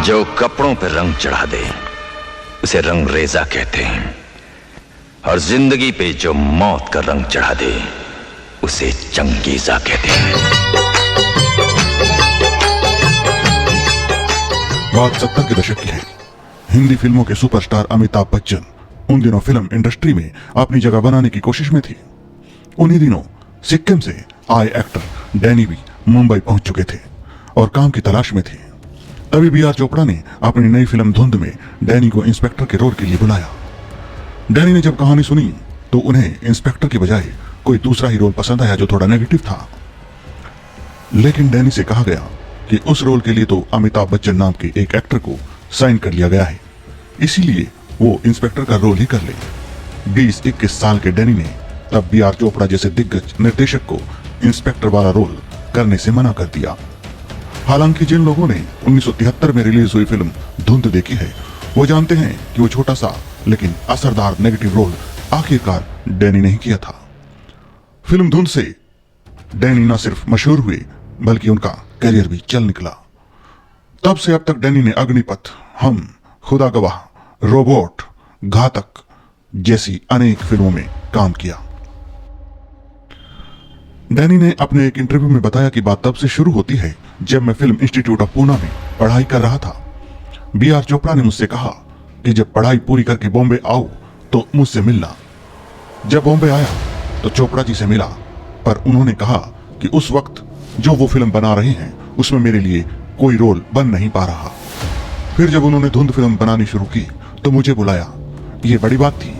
जो कपड़ों पर रंग चढ़ा दे उसे रंग रेजा कहते हैं, और जिंदगी पे जो मौत का रंग चढ़ा दे उसे चंगेजा कहते हैं। बात 70 के दशक की है। हिंदी फिल्मों के सुपरस्टार अमिताभ बच्चन उन दिनों फिल्म इंडस्ट्री में अपनी जगह बनाने की कोशिश में थे। उन्हीं दिनों सिक्किम से आए एक्टर डैनी भी मुंबई पहुंच चुके थे और काम की तलाश में थे। तभी बी आर चोपड़ा ने अपनी नई फिल्म धुंध में डैनी को इंस्पेक्टर के रोल के लिए बुलाया। डैनी ने जब कहानी सुनी तो उन्हें इंस्पेक्टर की बजाय कोई दूसरा ही रोल पसंद आया जो थोड़ा नेगेटिव था। लेकिन डैनी से कहा गया कि उस रोल के लिए तो अमिताभ बच्चन नाम के एक एक्टर को साइन कर लिया गया है, इसीलिए वो इंस्पेक्टर का रोल ही कर ले। 20-21 साल के डैनी ने तब बी आर चोपड़ा जैसे दिग्गज निर्देशक को इंस्पेक्टर वाला रोल करने से मना कर दिया। हालांकि जिन लोगों ने 1973 में रिलीज हुई फिल्म धुंध देखी है वो जानते हैं कि वो छोटा सा लेकिन असरदार नेगेटिव रोल आखिरकार डैनी ने ही किया था। फिल्म धुंध से डैनी न सिर्फ मशहूर हुए बल्कि उनका करियर भी चल निकला। तब से अब तक डैनी ने अग्निपथ, हम, खुदा गवाह, रोबोट, घातक जैसी अनेक फिल्मों में काम किया। डैनी ने अपने एक इंटरव्यू में बताया कि बात तब से शुरू होती है जब मैं फिल्म इंस्टीट्यूट ऑफ पूना में पढ़ाई कर रहा था। बी आर चोपड़ा ने मुझसे कहा कि जब पढ़ाई पूरी करके बॉम्बे आओ तो मुझसे मिलना। जब बॉम्बे आया तो चोपड़ा जी से मिला, पर उन्होंने कहा कि उस वक्त जो वो फिल्म बना रहे हैं उसमें मेरे लिए कोई रोल बन नहीं पा रहा। फिर जब उन्होंने धुंध फिल्म बनानी शुरू की तो मुझे बुलाया। ये बड़ी बात थी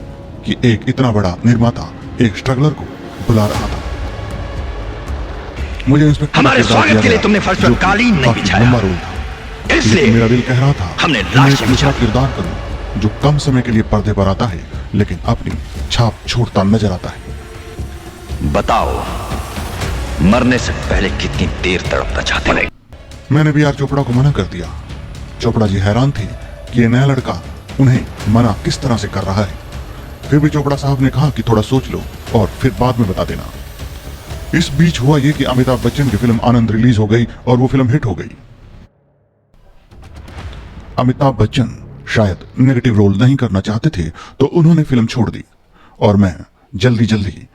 कि एक इतना बड़ा निर्माता एक स्ट्रगलर को बुला रहा था। मुझे इंस्पेक्टर हमारे स्वागत के लिए तुमने फर्श पर कालीन नहीं बिछाया, इसलिए मेरा दिल कह रहा था हमने एक दूसरा किरदार करूं जो कम समय के लिए पर्दे पर आता है लेकिन अपनी छाप छोड़ता नजर आता है। बताओ, मरने से पहले कितनी देर तड़पना चाहते हैं? मैंने बी आर चोपड़ा को मना कर दिया। चोपड़ा जी हैरान थे कि ये नया लड़का उन्हें मना किस तरह से कर रहा है। फिर भी चोपड़ा साहब ने कहा कि थोड़ा सोच लो और फिर बाद में बता देना। इस बीच हुआ ये कि अमिताभ बच्चन की फिल्म आनंद रिलीज हो गई और वो फिल्म हिट हो गई। अमिताभ बच्चन शायद नेगेटिव रोल नहीं करना चाहते थे तो उन्होंने फिल्म छोड़ दी और मैं जल्दी जल्दी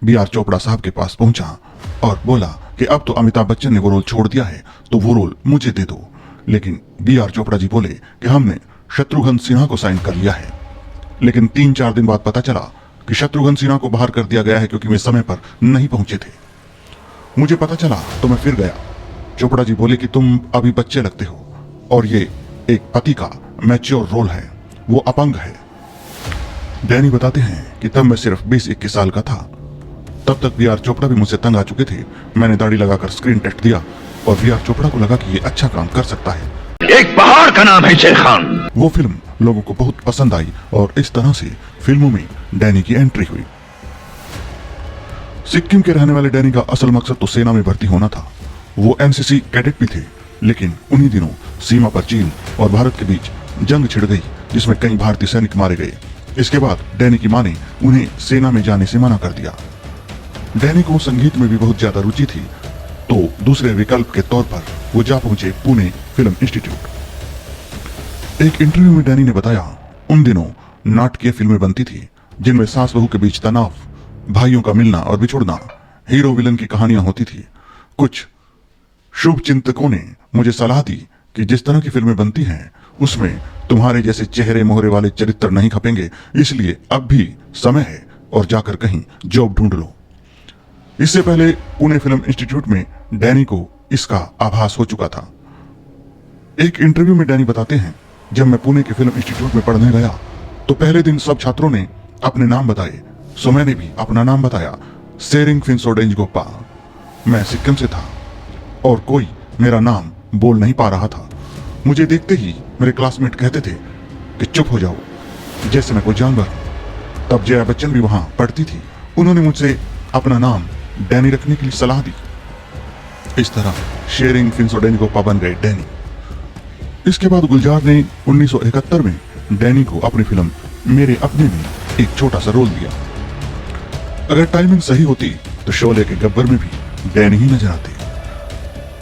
बी आर चोपड़ा साहब के पास पहुंचा और बोला कि अब तो अमिताभ बच्चन ने वो रोल छोड़ दिया है तो वो रोल मुझे दे दो। लेकिन बी आर चोपड़ा जी बोले कि हमने शत्रुघ्न सिन्हा को साइन कर लिया है। लेकिन 3-4 दिन बाद पता चला कि शत्रुघ्न सिन्हा को बाहर कर दिया गया है क्योंकि वे समय पर नहीं पहुंचे थे। मुझे पता चला तो मैं फिर गया। चोपड़ा जी बोले कि तुम अभी बच्चे लगते हो और ये एक पति का मैच्योर रोल है, वो अपंग है। डैनी बताते हैं कि तब मैं सिर्फ 20-21 साल का था। तब तक बी आर चोपड़ा भी मुझसे तंग आ चुके थे। मैंने दाढ़ी लगाकर स्क्रीन टेस्ट दिया और बी आर चोपड़ा को लगा कि ये अच्छा काम कर सकता है। एक पहाड़ का नाम है शेर खान। वो फिल्म लोगों को बहुत पसंद आई और इस तरह से फिल्मों में डैनी की एंट्री हुई। सिक्किम के रहने वाले डैनी का असल मकसद तो सेना में भर्ती होना था। वो एनसीसी कैडेट भी थे, लेकिन उन्हीं दिनों सीमा पर चीन और भारत के बीच जंग छिड़ गई जिसमें कई भारतीय सैनिक मारे गए। इसके बाद डैनी की मां ने उन्हें सेना में जाने से मना कर दिया। डैनी को संगीत में भी बहुत ज्यादा रुचि थी तो दूसरे विकल्प के तौर पर वो जा पहुंचे पुणे फिल्म इंस्टीट्यूट। एक इंटरव्यू में डैनी ने बताया उन दिनों नाटकीय फिल्में बनती थी जिनमें सास बहू के बीच तनाव, भाइयों का मिलना और बिछुड़ना, हीरो विलन की कहानियां होती थी। कुछ शुभ चिंतकों ने मुझे सलाह दी कि जिस तरह की फिल्में बनती हैं उसमें तुम्हारे जैसे चेहरे मोहरे वाले चरित्र नहीं खपेंगे, इसलिए अब भी समय है और जाकर कहीं जॉब ढूंढ लो। इससे पहले पुणे फिल्म इंस्टीट्यूट में डैनी को इसका आभास हो चुका था। एक इंटरव्यू में डैनी बताते हैं, जब मैं पुणे के फिल्म इंस्टीट्यूट में पढ़ने गया तो पहले दिन सब छात्रों ने अपने नाम बताए, सो मैंने भी अपना नाम बताया, सेरिंग फिंसोडेंजगोपा। मैं सिक्किम से था और कोई मेरा नाम बोल नहीं पा रहा था। मुझे देखते ही मेरे क्लासमेट कहते थे कि चुप हो जाओ, जैसे मैं कोई जानवर। तब जया बच्चन भी वहां पढ़ती थी, उन्होंने मुझसे अपना नाम डैनी रखने के लिए सलाह दी। इस तरह शेरिंग फिंसोडेंजगोपा बन गए डैनी। इसके बाद गुलजार ने 1971 में डैनी को अपनी फिल्म मेरे अपने में एक छोटा सा रोल दिया। अगर टाइमिंग सही होती तो शोले के गब्बर में भी डैनी ही नजर आते।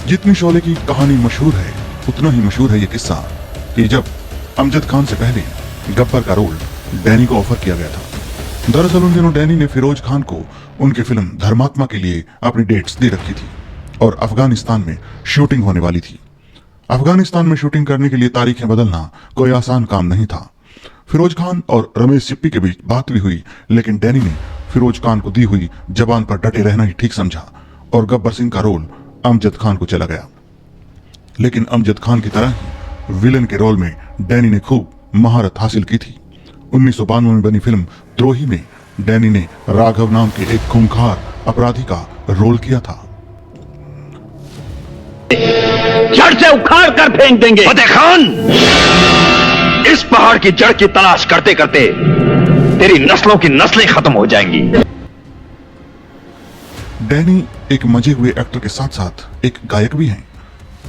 जितनी शोले की कहानी मशहूर है, उतना ही मशहूर है ये किस्सा कि जब अमजद खान से पहले गब्बर का रोल डैनी को ऑफर किया गया था। दरअसल उन दिनों डैनी ने फिरोज खान को उनकी फिल्म धर्मात्मा के लिए अपनी डेट्स दे रखी थी और अफगानिस्तान में शूटिंग होने वाली थी। अफगानिस्तान में शूटिंग करने के लिए तारीखें बदलना कोई आसान काम नहीं था। फिरोज खान और रमेश सिप्पी के बीच बात भी हुई, लेकिन डैनी ने फिरोज खान को दी हुई जबान पर डटे रहना ही ठीक समझा और गब्बर सिंह का रोल अमजद खान को चला गया। लेकिन अमजद खान की तरह ही विलन के रोल में डैनी ने खूब महारत हासिल की थी। 1992 में बनी फिल्म द्रोही में डैनी ने राघव नाम के एक खूंखार अपराधी का रोल किया था। जड़ से उखाड़ कर फेंक देंगे। फतेह खान, इस पहाड़ की जड़ की तलाश करते करते तेरी नस्लों की नस्लें खत्म हो जाएंगी। डैनी एक मजे हुए एक्टर के साथ साथ एक गायक भी हैं।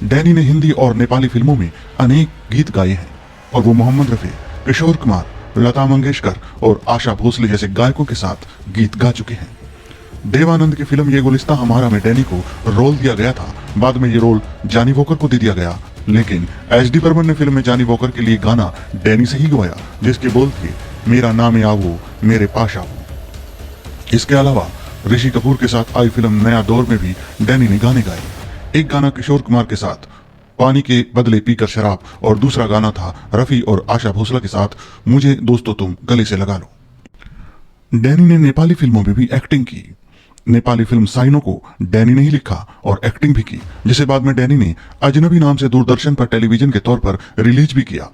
डैनी ने हिंदी और नेपाली फिल्मों में अनेक गीत गाए हैं और वो मोहम्मद रफी, किशोर कुमार, लता मंगेशकर और आशा भोसले जैसे गायकों के साथ गीत गा चुके हैं। देवानंद की फिल्म ये गुलिस्ता हमारा में डैनी को रोल दिया गया था। बाद में ये रोल जानी वॉकर को दे दिया गया, लेकिन एच.डी. बर्मन ने फिल्म में जानी वॉकर के लिए गाना डैनी से ही गवाया, जिसके बोल थे मेरा नाम आवो मेरे पास आओ। इसके अलावा ऋषि कपूर के साथ आई फिल्म नया दौर में भी डैनी ने गाने गाए। एक गाना किशोर कुमार के साथ पानी के बदले पीकर शराब और दूसरा गाना था रफी और आशा भोसला के साथ मुझे दोस्तों तुम गले से लगा लो। डैनी ने नेपाली फिल्मों में भी एक्टिंग की। नेपाली फिल्म साइनो को डैनी ने ही लिखा और एक्टिंग भी की, जिसे बाद में डैनी ने अजनबी नाम से दूरदर्शन पर टेलीविजन के तौर पर रिलीज भी किया।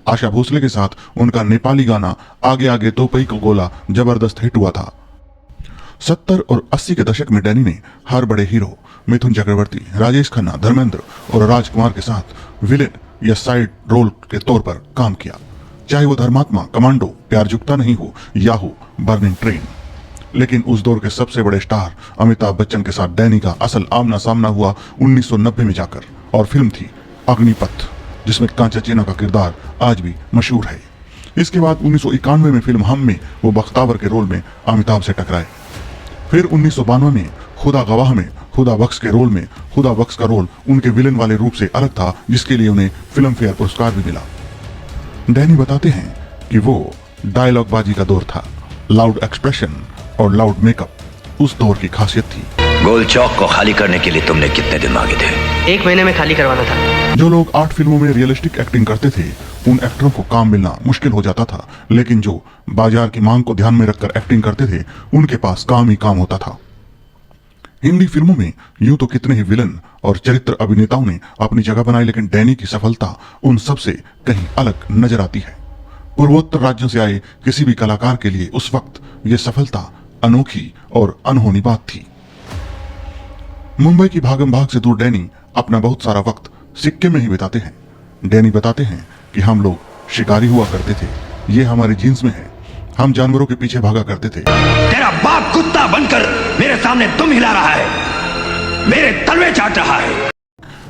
आशा भोसले के साथ उनका नेपाली गाना आगे आगे तो पई को गोला जबरदस्त हिट हुआ था। 70 और 80 के दशक में डैनी ने हर बड़े हीरो मिथुन चक्रवर्ती, राजेश खन्ना, धर्मेंद्र और राजकुमार के साथ विलेन या साइड रोल के तौर पर काम किया, चाहे वो धर्मात्मा, कमांडो, प्यार जुगता नहीं हो या हो बर्निंग ट्रेन। लेकिन उस दौर के सबसे बड़े स्टार अमिताभ बच्चन के साथ डैनी का असल आमना सामना हुआ 1990 में जाकर, और फिल्म थी अग्निपथ, जिसमें कांचा चेना का किरदार आज भी मशहूर है। इसके बाद 1991 में फिल्म हम में वो बख्तावर के रोल में अमिताभ से टकराए। फिर 1992 में खुदा गवाह में खुदा बख्श के रोल में खुदा बख्श का रोल उनके विलन वाले रूप से अलग था, जिसके लिए उन्हें फिल्म फेयर पुरस्कार भी मिला। डैनी बताते हैं कि वो डायलॉग बाजी का दौर था, लाउड एक्सप्रेशन और लाउड मेकअप उस दौर की खासियत थी। गोल चौक को खाली करने के लिए तुमने कितने दिन मांगे थे? 1 महीने में खाली करवाना था। जो लोग 8 फिल्मों में रियलिस्टिक एक्टिंग करते थे, उन एक्टरों को काम मिलना मुश्किल हो जाता था, लेकिन जो बाजार की मांग को ध्यान में रखकर एक्टिंग करते थे, उनके पास काम ही काम होता था। हिंदी फिल्मों में यूं तो कितने ही विलन और चरित्र अभिनेताओं ने अपनी जगह बनाई, लेकिन डैनी की सफलता उन सबसे कहीं अलग नजर आती है। पूर्वोत्तर राज्यों से आए किसी भी कलाकार के लिए उस वक्त ये सफलता अनोखी और अनहोनी बात थी। मुंबई की भागम भाग से दूर डैनी अपना बहुत सारा वक्त सिक्किम में ही बिताते हैं। डैनी बताते हैं कि हम लोग शिकारी हुआ करते थे, ये हमारे जीन्स में है, हम जानवरों के पीछे भागा करते थे। तेरा बाप कुत्ता बनकर मेरे सामने तुम हिला रहा है, मेरे तलवे चाट रहा है।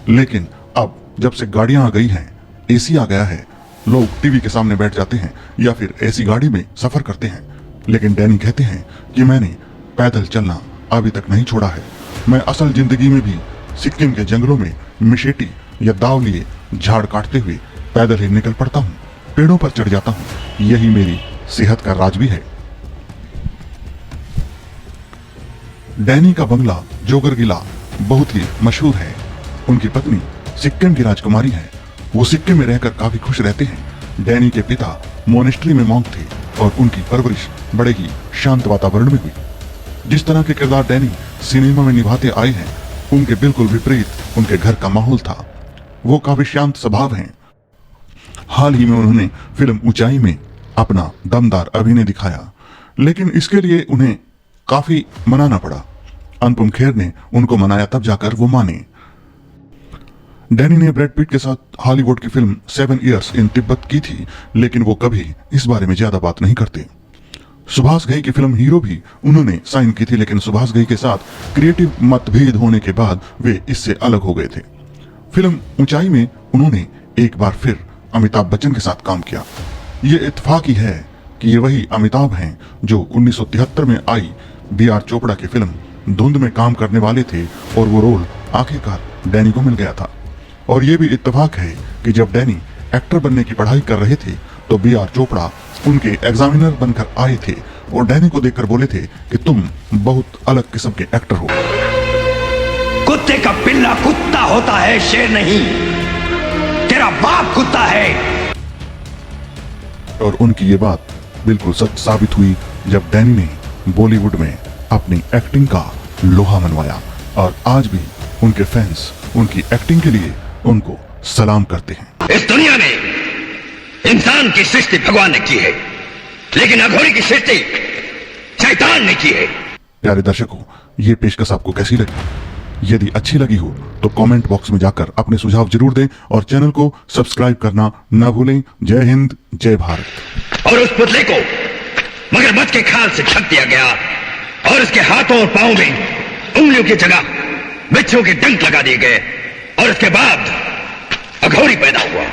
लेकिन अब जब से गाड़ियां आ गई हैं, एसी आ गया है, लोग टीवी के सामने बैठ जाते हैं या फिर ऐसी गाड़ी में सफर करते हैं। लेकिन डैनी कहते हैं कि मैंने पैदल चलना अभी तक नहीं छोड़ा है। मैं असल जिंदगी में भी सिक्किम के जंगलों में मिशेटी या दाव लिए झाड़ काटते हुए पैदल ही निकल पड़ता हूँ, पेड़ों पर चढ़ जाता हूँ। यही मेरी सेहत का राज भी है। डैनी का बंगला जोगरगिला बहुत ही मशहूर है। उनकी पत्नी सिक्किम की राजकुमारी है। वो सिक्किम में रहकर काफी खुश रहते हैं। डैनी के पिता मोनेस्ट्री में मॉन्क थे और उनकी परवरिश बड़े ही शांत वातावरण में हुई। जिस तरह के किरदार डैनी सिनेमा में निभाते आए हैं, उनके बिल्कुल विपरीत उनके घर का माहौल था। वो काफी शांत स्वभाव हैं। हाल ही में उन्होंने फिल्म ऊंचाई में अपना दमदार अभिनय दिखाया, लेकिन इसके लिए उन्हें काफी मनाना पड़ा। अनुपम खेर ने उनको मनाया, तब जाकर वो माने। डैनी ने ब्रैड पिट के साथ हॉलीवुड की फिल्म 7 Years इन तिब्बत की थी, लेकिन वो कभी इस बारे में ज्यादा बात नहीं करते। सुभाष घई की फिल्म हीरो भी उन्होंने साइन की थी, लेकिन सुभाष घई के साथ क्रिएटिव मतभेद होने के बाद वे इससे अलग हो गए थे। फिल्म ऊंचाई में उन्होंने एक बार फिर अमिताभ बच्चन के साथ काम किया। ये इत्तेफाक ही है कि ये वही अमिताभ हैं जो 1973 में आई B.R. चोपड़ा की फिल्म धुंध में काम करने वाले थे, और वो रोल आखिरकार डैनी को मिल गया था। और ये भी इत्तेफाक है कि जब डैनी एक्टर बनने की पढ़ाई कर रहे थे तो B.R. चोपड़ा उनके एग्जामिनर बनकर आए थे और डैनी को देखकर बोले थे कि तुम बहुत अलग किस्म के एक्टर हो। कुत्ते का पिल्ला कुत्ता होता है, शेर नहीं। तेरा बाप कुत्ता है। और उनकी ये बात बिल्कुल सच साबित हुई जब डैनी ने बॉलीवुड में अपनी एक्टिंग का लोहा मनवाया और आज भी उनके फैंस उनकी एक्टिंग के लिए उनको सलाम करते हैं। इस दुनिया में इंसान की सृष्टि भगवान ने की है, लेकिन अघोरी की सृष्टि शैतान ने की है। प्यारे दर्शकों, ये पेशकश आपको कैसी लगी? यदि अच्छी लगी हो तो कमेंट बॉक्स में जाकर अपने सुझाव जरूर दें और चैनल को सब्सक्राइब करना ना भूलें। जय हिंद, जय भारत। और उस पुतले को मगरमच्छ के खाल से ढक दिया गया और उसके हाथों और पांवों में उंगलियों की जगह बिच्छू के डंक लगा दिए गए और उसके बाद अघोरी पैदा हुआ।